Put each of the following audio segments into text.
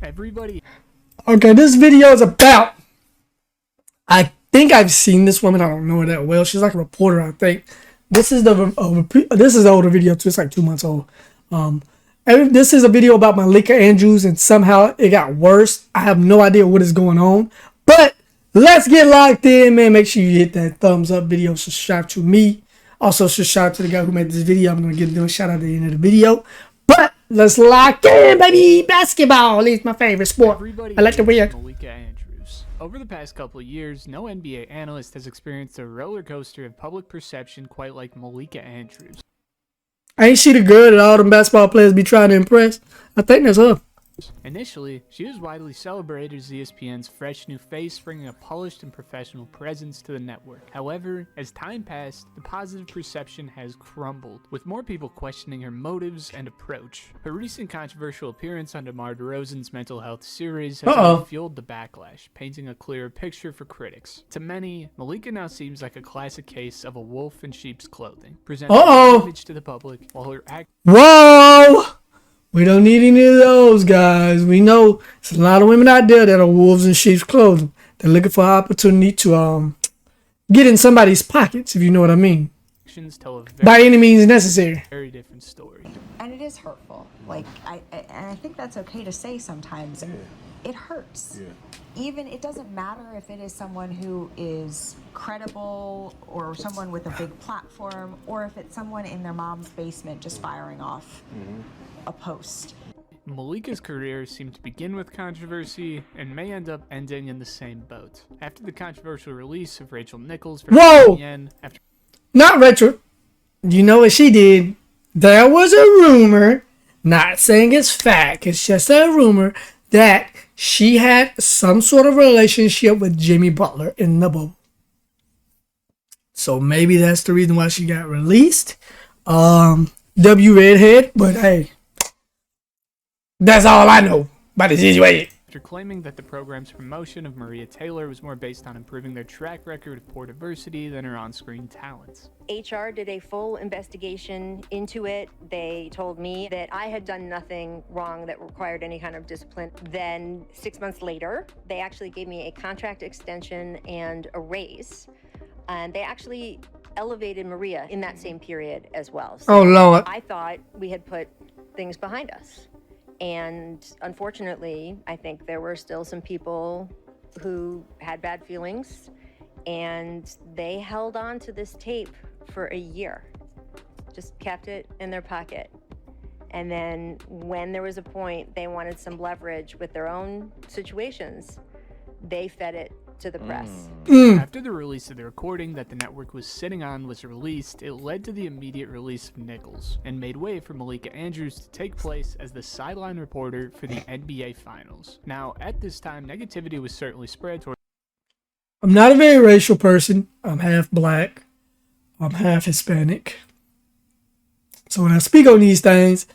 Everybody. Okay, this video is about. I think I've seen this woman. I don't know her that well. She's like a reporter, I think. This is the older video too. It's like 2 months old. And this is a video about Malika Andrews, and somehow it got worse. I have no idea what is going on, but let's get locked in, man. Make sure you hit that thumbs up video. Subscribe to me. Also, subscribe to the guy who made this video. I'm gonna give them a shout out at the end of the video. But let's lock in, baby. Basketball is my favorite sport. Everybody I like to win. Malika Andrews. Over the past couple of years, no NBA analyst has experienced a roller coaster of public perception quite like Malika Andrews. Ain't she the girl that all them basketball players be trying to impress? I think that's her. Initially, she was widely celebrated as ESPN's fresh new face, bringing a polished and professional presence to the network. However, as time passed, the positive perception has crumbled, with more people questioning her motives and approach. Her recent controversial appearance on DeMar DeRozan's mental health series has only fueled the backlash, painting a clearer picture for critics. To many, Malika now seems like a classic case of a wolf in sheep's clothing, presenting an image to the public while her act. Whoa! We don't need any of those guys. We know there's a lot of women out there that are wolves in sheep's clothing. They're looking for an opportunity to get in somebody's pockets, if you know what I mean. Tell a by any means necessary. Very different story. And it is hurtful. Like I think that's okay to say sometimes. Yeah. It hurts. Yeah. Even it doesn't matter if it is someone who is credible or someone with a big platform, or if it's someone in their mom's basement just firing off a post. Malika's career seemed to begin with controversy and may end up ending in the same boat. After the controversial release of Rachel Nichols from ESPN, not Rachel. You know what she did? There was a rumor, not saying it's fact, it's just a rumor, that she had some sort of relationship with Jimmy Butler in the bubble. So maybe that's the reason why she got released. W redhead, but hey, that's all I know about the situation. After claiming that the program's promotion of Maria Taylor was more based on improving their track record of poor diversity than her on-screen talents. HR did a full investigation into it. They told me that I had done nothing wrong that required any kind of discipline. Then 6 months later, they actually gave me a contract extension and a raise. And they actually elevated Maria in that same period as well. So oh, Lord. I thought we had put things behind us. And unfortunately, I think there were still some people who had bad feelings, and they held on to this tape for a year, just kept it in their pocket. And then when there was a point they wanted some leverage with their own situations, they fed it to the press. After the release of the recording that the network was sitting on was released, it led to the immediate release of Nichols and made way for Malika Andrews to take place as the sideline reporter for the NBA Finals. Now, at this time, negativity was certainly spread toward. I'm not a very racial person. I'm half black. I'm half Hispanic. So when I speak on these things,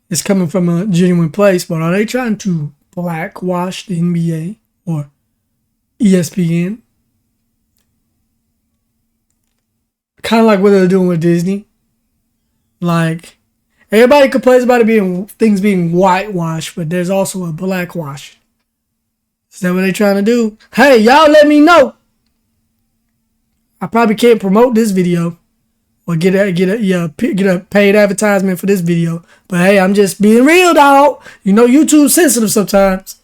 it's coming from a genuine place. But are they trying to blackwash the NBA or ESPN? Kind of like what they're doing with Disney. Like, everybody complains about things being whitewashed, but there's also a blackwash. Is that what they're trying to do? Hey, y'all let me know. I probably can't promote this video or get a paid advertisement for this video. But hey, I'm just being real, dog. You know YouTube's sensitive sometimes.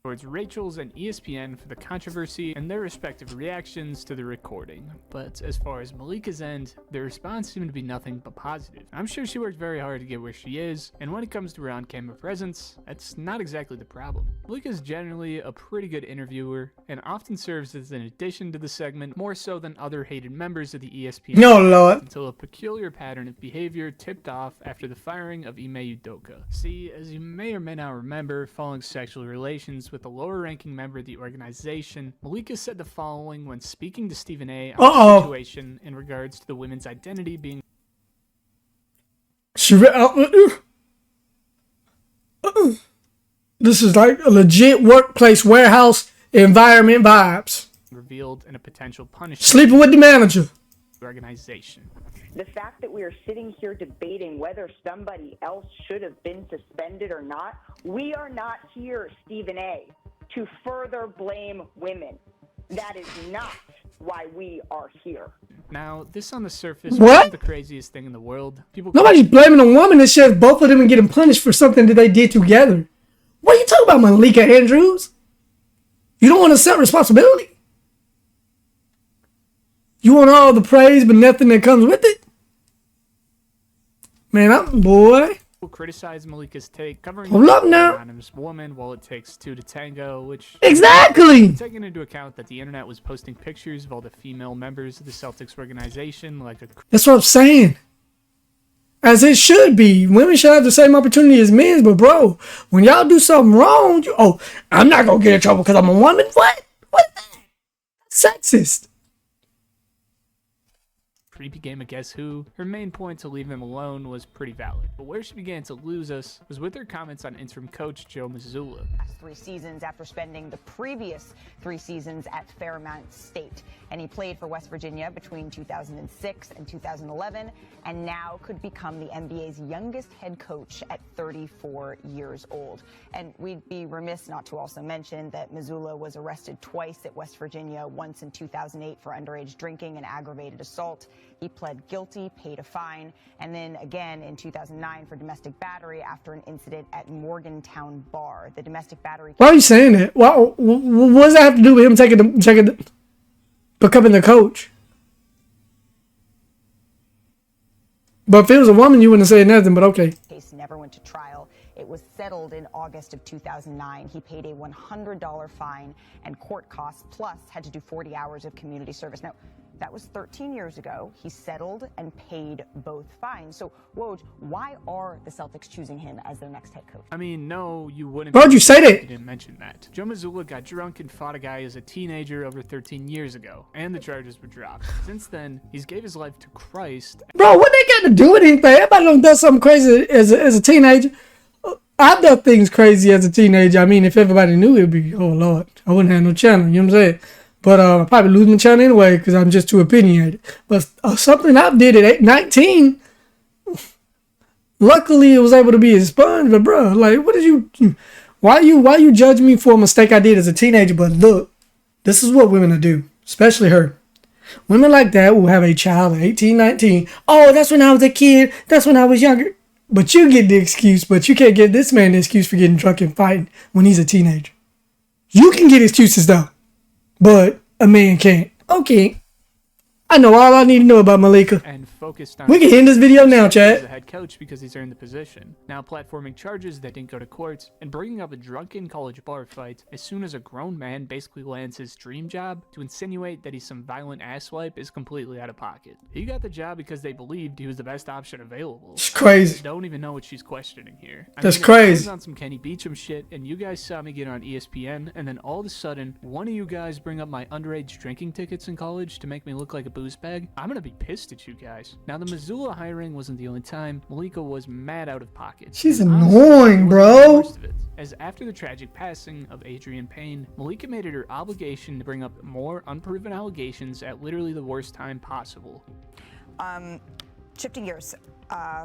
Towards Rachel's and ESPN for the controversy and their respective reactions to the recording. But as far as Malika's end, the response seemed to be nothing but positive. I'm sure she worked very hard to get where she is, and when it comes to her on-camera presence, that's not exactly the problem. Malika's generally a pretty good interviewer, and often serves as an addition to the segment, more so than other hated members of the ESPN. No, Lord. Until a peculiar pattern of behavior tipped off after the firing of Ime Udoka. See, as you may or may not remember, following sexual relations with a lower-ranking member of the organization, Malika said the following when speaking to Stephen A. on the situation in regards to the women's identity being. This is like a legit workplace warehouse environment vibes. Revealed in a potential punishment. Sleeping with the manager. organization. The fact that we are sitting here debating whether somebody else should have been suspended or not, we are not here, Stephen A., to further blame women. That is not why we are here. Now, this on the surface What? wasn't the craziest thing in the world. Nobody's blaming a woman. It's just both of them and getting punished for something that they did together. What are you talking about, Malika Andrews? You don't want to accept responsibility? You want all the praise, but nothing that comes with it? Man, boy. Criticize Malika's take, covering Hold up now. anonymous woman while it takes two to tango, which Exactly. taking into account that the internet was posting pictures of all the female members of the Celtics organization, like a That's what I'm saying. As it should be. Women should have the same opportunity as men, but bro, when y'all do something wrong, I'm not gonna get in trouble because I'm a woman. What? What? Sexist. creepy game of Guess Who, her main point to leave him alone was pretty valid. But where she began to lose us was with her comments on interim coach Joe Mazzulla. 3 seasons after spending the previous 3 seasons at Fairmount State. And he played for West Virginia between 2006 and 2011, and now could become the NBA's youngest head coach at 34 years old. And we'd be remiss not to also mention that Mazzulla was arrested twice at West Virginia, once in 2008 for underage drinking and aggravated assault. He pled guilty, paid a fine, and then again in 2009 for domestic battery after an incident at Morgantown Bar. The domestic battery... Why are you saying that? What does that have to do with him becoming the coach? But if it was a woman, you wouldn't say nothing, but okay. Case never went to trial. It was settled in August of 2009. He paid a $100 fine and court costs, plus had to do 40 hours of community service. Now, that was 13 years ago. He settled and paid both fines. So, Woj, why are the Celtics choosing him as their next head coach? I mean, no, you wouldn't. Why'd you say that? You didn't mention that. Joe Mazzulla got drunk and fought a guy as a teenager over 13 years ago, and the charges were dropped. Since then, he's gave his life to Christ. Bro, what they got to do with anything? Everybody done done something crazy as a teenager. I've done things crazy as a teenager. I mean, if everybody knew, it'd be, oh Lord, I wouldn't have no channel. You know what I'm saying? But I'll probably lose my channel anyway because I'm just too opinionated. But something I did at 19, luckily it was able to be expunged. But bro, like, what did you? Why you judge me for a mistake I did as a teenager? But look, this is what women will do, especially her. Women like that will have a child at 18, 19. Oh, that's when I was a kid. That's when I was younger. But you get the excuse, but you can't give this man the excuse for getting drunk and fighting when he's a teenager. You can get excuses though. But a man can't. Okay. I know all I need to know about Malika. And focused on... We can end this video now, chat. ...the head coach because he's earned the position. Now platforming charges that didn't go to court and bringing up a drunken college bar fight as soon as a grown man basically lands his dream job to insinuate that he's some violent asswipe is completely out of pocket. He got the job because they believed he was the best option available. It's crazy. I don't even know what she's questioning here. That's crazy. I was on some Kenny Beecham shit and you guys saw me get on ESPN and then all of a sudden one of you guys bring up my underage drinking tickets in college to make me look like a booze bag. I'm gonna be pissed at you guys. Now the Mazzulla hiring wasn't the only time. Malika was mad out of pocket. She's And honestly, annoying, it wasn't bro. the worst of it, as after the tragic passing of Adrian Payne, Malika made it her obligation to bring up more unproven allegations at literally the worst time possible. Shifting gears,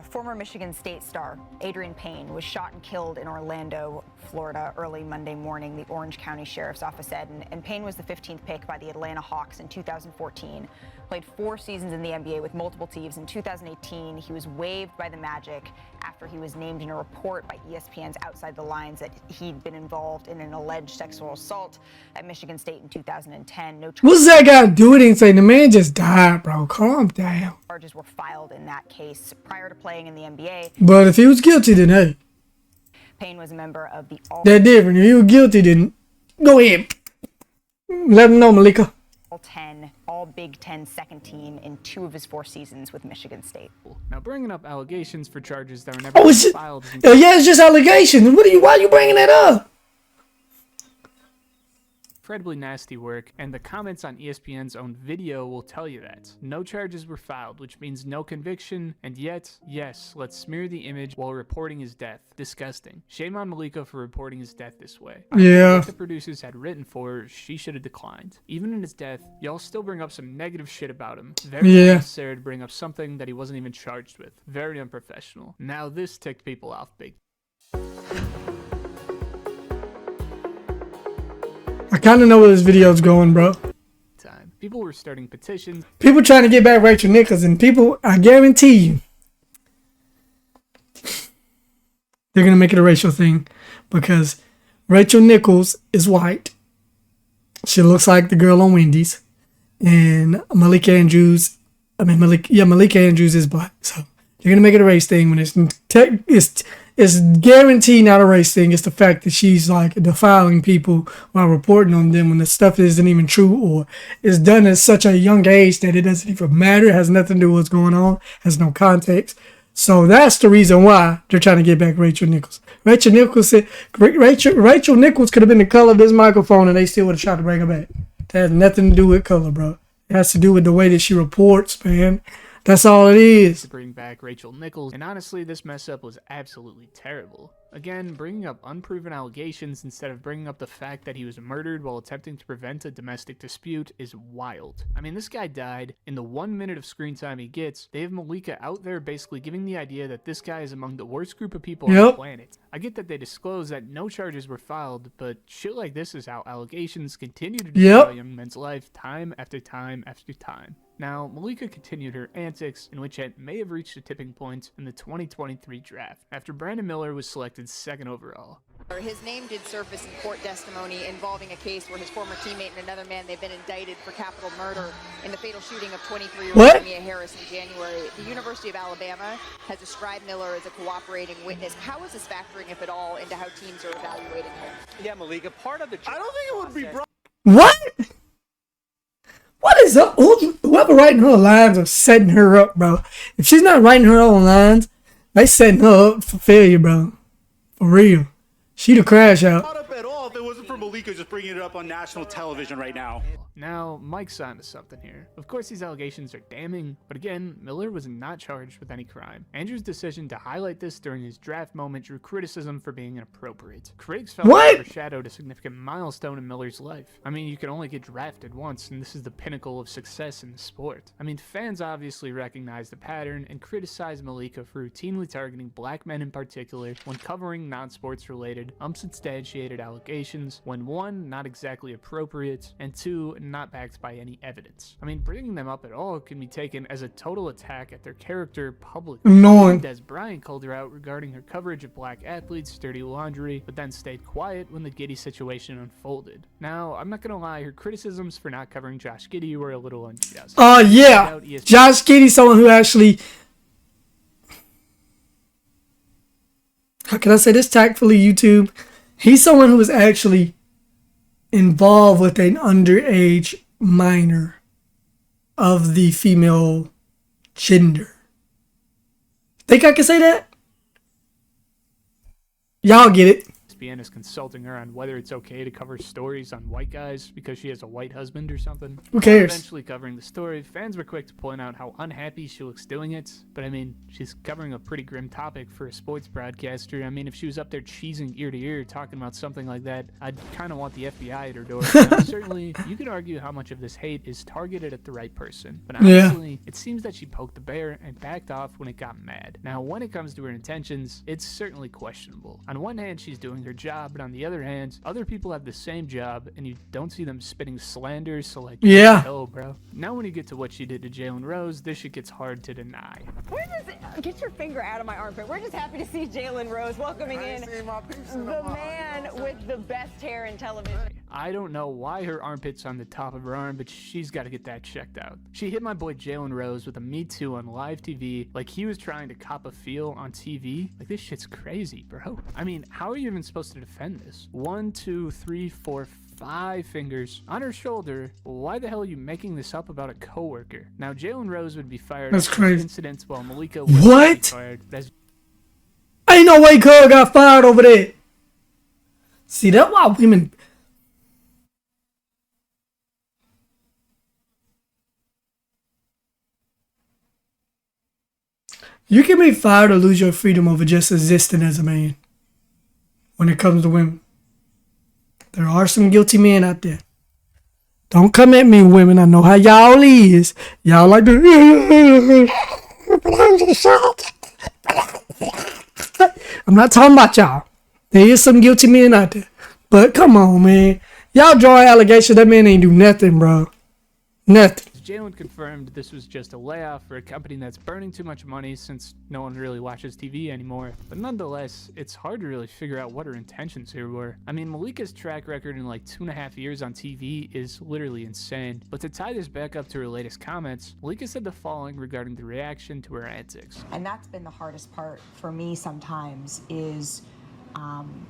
former Michigan State star Adrian Payne was shot and killed in Orlando, Florida, early Monday morning, the Orange County Sheriff's Office said. And Payne was the 15th pick by the Atlanta Hawks in 2014, played 4 seasons in the NBA with multiple teams. In 2018, he was waived by the Magic after he was named in a report by ESPN's Outside the Lines that he'd been involved in an alleged sexual assault at Michigan State in 2010. No What's that got to do with anything? The man just died, bro. Calm down. charges were filed in that case prior to playing in the NBA. But if he was guilty, then hey. Payne was a member of the That's different. If he was guilty, then go ahead. Let him know, Malika. All Big Ten second team in 2 of his 4 seasons with Michigan State. Now bringing up allegations for charges that were never Oh, it's just, filed. yeah, it's just allegations. Why are you bringing that up? incredibly nasty work, and the comments on ESPN's own video will tell you that. No charges were filed, which means no conviction, and yet, yes, let's smear the image while reporting his death. Disgusting. Shame on Malika for reporting his death this way. Yeah. What the producers had written for her, she should have declined. Even in his death, y'all still bring up some negative shit about him. Very unnecessary to bring up something that he wasn't even charged with. Very unprofessional. Now this ticked people off big. I kind of know where this video's going, bro. Time. People were starting petitions. People trying to get back Rachel Nichols, and people, I guarantee you, they're going to make it a racial thing because Rachel Nichols is white. She looks like the girl on Wendy's. And Malika Andrews Andrews is black. So they're going to make it a race thing when it's guaranteed not a race thing. It's the fact that she's like defiling people while reporting on them when the stuff isn't even true or is done at such a young age that it doesn't even matter. It has nothing to do with what's going on. Has no context. So that's the reason why they're trying to get back Rachel Nichols. Rachel Nichols could have been the color of this microphone and they still would have tried to bring her back. That has nothing to do with color, bro. It has to do with the way that she reports, man. That's all it is. To bring back Rachel Nichols, and honestly, this mess up was absolutely terrible. Again, bringing up unproven allegations instead of bringing up the fact that he was murdered while attempting to prevent a domestic dispute is wild. I mean, this guy died. In the 1 minute of screen time he gets, they have Malika out there basically giving the idea that this guy is among the worst group of people on the planet. I get that they disclosed that no charges were filed, but shit like this is how allegations continue to destroy a young man's life time after time after time. Now, Malika continued her antics, in which it may have reached a tipping point in the 2023 draft, after Brandon Miller was selected second overall. His name did surface in court testimony involving a case where his former teammate and another man, they've been indicted for capital murder in the fatal shooting of 23-year-old Mia Harris in January. The University of Alabama has described Miller as a cooperating witness. How is this factoring, if at all, into how teams are evaluating him? Yeah, Malika, part of the... I don't think it would be... What? What is up? Whoever writing her lines are setting her up, bro. If she's not writing her own lines, they setting her up for failure, bro. For real. She the crash out. Not up at all if it wasn't for Malika just bringing it up on national television right now. Now, Mike's onto something here. Of course, these allegations are damning, but again, Miller was not charged with any crime. Andrews' decision to highlight this during his draft moment drew criticism for being inappropriate. Critics felt it overshadowed a significant milestone in Miller's life. I mean, you can only get drafted once, and this is the pinnacle of success in the sport. I mean, fans obviously recognize the pattern and criticize Malika for routinely targeting black men in particular when covering non-sports related, unsubstantiated allegations when 1, not exactly appropriate, and 2, not backed by any evidence. I mean, bringing them up at all can be taken as a total attack at their character publicly. Des Bryant called her out regarding her coverage of black athletes' dirty laundry, but then stayed quiet when the Giddey situation unfolded. Now, I'm not gonna lie, her criticisms for not covering Josh Giddey were a little unjust. Yeah. Josh Giddey, someone who actually... How can I say this tactfully, YouTube? He's someone who is actually involved with an underage minor of the female gender. Think I can say that? Y'all get it. ESPN is consulting her on whether it's okay to cover stories on white guys because she has a white husband or something. Who cares? Eventually covering the story, fans were quick to point out how unhappy she looks doing it. But I mean, she's covering a pretty grim topic for a sports broadcaster. I mean, if she was up there cheesing ear to ear talking about something like that, I'd kind of want the FBI at her door. Certainly, you could argue how much of this hate is targeted at the right person. But honestly, it seems that she poked the bear and backed off when it got mad. Now, when it comes to her intentions, it's certainly questionable. On one hand, she's doing her job, but on the other hand, other people have the same job and you don't see them spitting slander, so like, oh bro. Now when you get to what she did to Jalen Rose, this shit gets hard to deny. Get your finger out of my armpit. We're just happy to see Jalen Rose welcoming in the man with the best hair in television. I don't know why her armpit's on the top of her arm, but she's got to get that checked out. She hit my boy Jalen Rose with a Me Too on live TV like he was trying to cop a feel on TV. Like, this shit's crazy, bro. I mean, how are you even supposed to defend this? 1, 2, 3, 4, 5 fingers on her shoulder. Why the hell are you making this up about a coworker? Now, Jalen Rose would be fired That's crazy. Incidents while Malika would be fired. Ain't no way Cuz got fired over there. See, that's why women... You can be fired or lose your freedom over just existing as a man. When it comes to women, there are some guilty men out there. Don't come at me, women. I know how y'all is. Y'all like to. I'm not talking about y'all. There is some guilty men out there. But come on, man. Y'all drawing allegations. That man ain't do nothing, bro. Nothing. Jalen confirmed this was just a layoff for a company that's burning too much money since no one really watches TV anymore. But nonetheless, it's hard to really figure out what her intentions here were. I mean, Malika's track record in like 2.5 years on TV is literally insane. But to tie this back up to her latest comments, Malika said the following regarding the reaction to her antics. And that's been the hardest part for me sometimes is I'm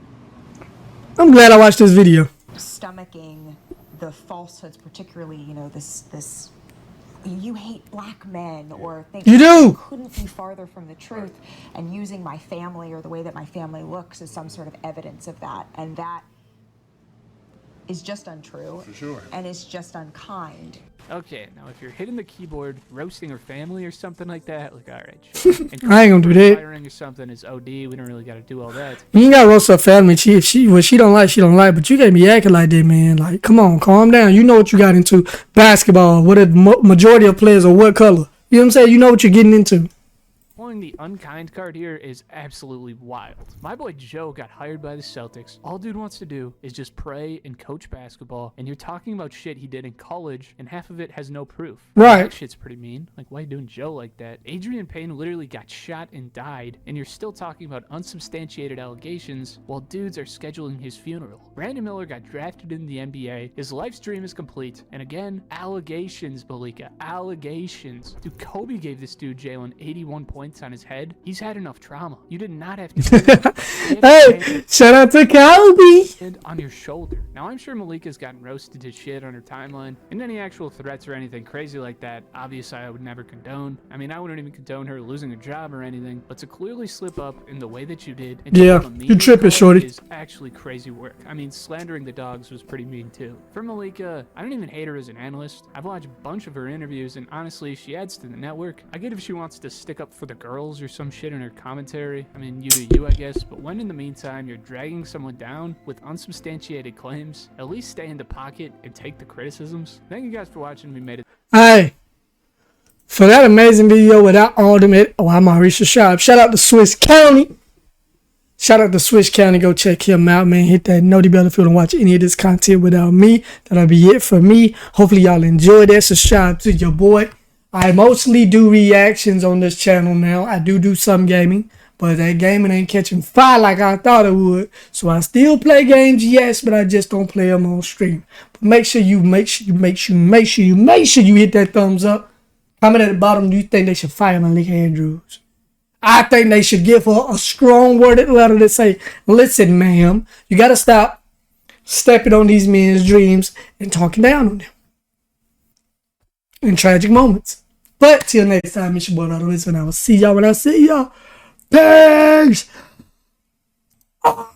glad I watched this video. stomaching the falsehoods, particularly, you know, this you hate black men, or things You do. couldn't be farther from the truth, and using my family or the way that my family looks as some sort of evidence of that. And that is just untrue. For sure. And is just unkind. Okay, now if you're hitting the keyboard, roasting her family or something like that, like, alright, sure. And I ain't gonna do that. firing or something is OD, we don't really gotta do all that. You ain't gotta roast her family. What she don't like, she don't like. But you can't be acting like that, man. Like, come on, calm down. You know what you got into. Basketball. What a majority of players are what color. You know what I'm saying? You know what you're getting into. Pulling the unkind card here is absolutely wild. My boy Joe got hired by the Celtics. All dude wants to do is just pray and coach basketball, and you're talking about shit he did in college, and half of it has no proof. Right. That shit's pretty mean. Like, why you doing Joe like that? Adrian Payne literally got shot and died, and you're still talking about unsubstantiated allegations while dudes are scheduling his funeral. Brandon Miller got drafted in the NBA. His life's dream is complete. And again, allegations, Malika. Allegations. Dude, Kobe gave this dude, Jalen, 81 points on his head. He's had enough trauma. You did not have to. Hey, shout out to Kobe. On your shoulder. Now, I'm sure Malika's gotten roasted to shit on her timeline, and any actual threats or anything crazy like that, obviously I would never condone. I mean, I wouldn't even condone her losing her job or anything, but to clearly slip up in the way that you did, and Yeah, to have a you tripping, shorty. is actually crazy work. I mean, slandering the dogs was pretty mean too. For Malika, I don't even hate her as an analyst. I've watched a bunch of her interviews, and honestly, she adds to the network. I get if she wants to stick up for the girls or some shit in her commentary. I mean, you do you, I guess, but when in the meantime you're dragging someone down with unsubstantiated claims, at least stay in the pocket and take the criticisms. Thank you guys for watching. We made it. Hey, for that amazing video without all them, I'm Mauricio Sharp. Shout out to Swiss County. Shout out to Swiss County. Go check him out, man. Hit that noty bell if you don't watch any of this content without me. That'll be it for me. Hopefully y'all enjoyed that. Subscribe to your boy. I mostly do reactions on this channel now. I do some gaming, but that gaming ain't catching fire like I thought it would. So I still play games, yes, but I just don't play them on stream. But make sure you hit that thumbs up. Comment at the bottom. Do you think they should fire Malika Andrews? I think they should give her a strong worded letter that say, listen, ma'am, you got to stop stepping on these men's dreams and talking down on them in tragic moments. But till next time, it's your boy, and I will see y'all when I see y'all. Peace!